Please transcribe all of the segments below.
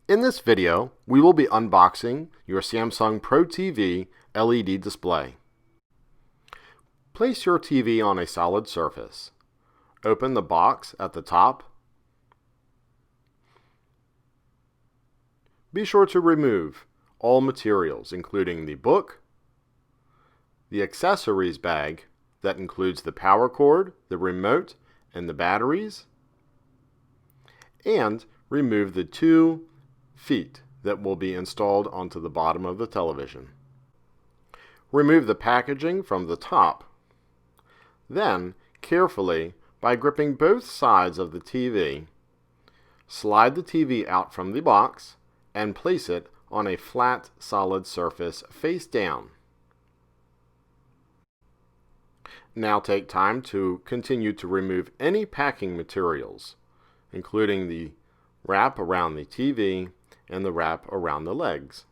In this video, we will be unboxing your Samsung ProTV LED display. Place your TV on a solid surface. Open the box at the top. Be sure to remove all materials, including the book, the accessories bag that includes the power cord, the remote, and the batteries, and remove the 2 feet that will be installed onto the bottom of the television. Remove the packaging from the top. Then, carefully, by gripping both sides of the TV, slide the TV out from the box and place it on a flat, solid surface face down. Now take time to continue to remove any packing materials, including the wrap around the TV and the wrap around the legs.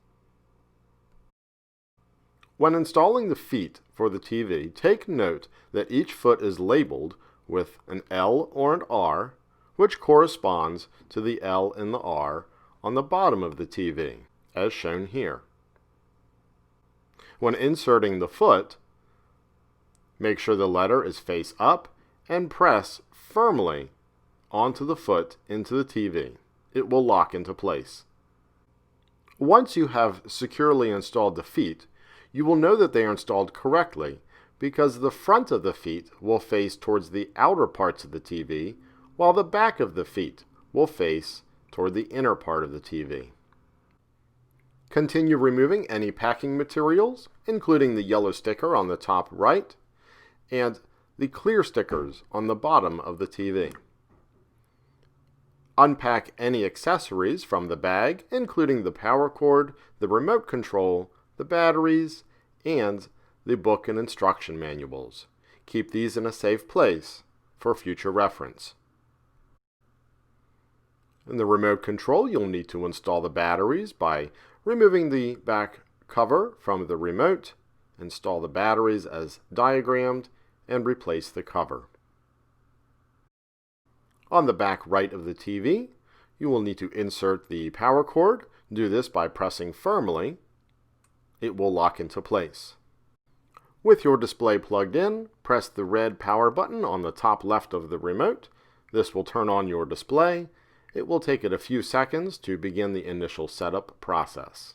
When installing the feet for the TV, take note that each foot is labeled with an L or an R, which corresponds to the L and the R on the bottom of the TV, as shown here. When inserting the foot, make sure the letter is face up and press firmly onto the foot into the TV. It will lock into place. Once you have securely installed the feet, you will know that they are installed correctly because the front of the feet will face towards the outer parts of the TV, while the back of the feet will face toward the inner part of the TV. Continue removing any packing materials, including the yellow sticker on the top right and the clear stickers on the bottom of the TV. Unpack any accessories from the bag, including the power cord, the remote control, the batteries, and the book and instruction manuals. Keep these in a safe place for future reference. In the remote control, you'll need to install the batteries by removing the back cover from the remote, install the batteries as diagrammed, and replace the cover. On the back right of the TV, you will need to insert the power cord. Do this by pressing firmly. It will lock into place. With your display plugged in, press the red power button on the top left of the remote. This will turn on your display. It will take it a few seconds to begin the initial setup process.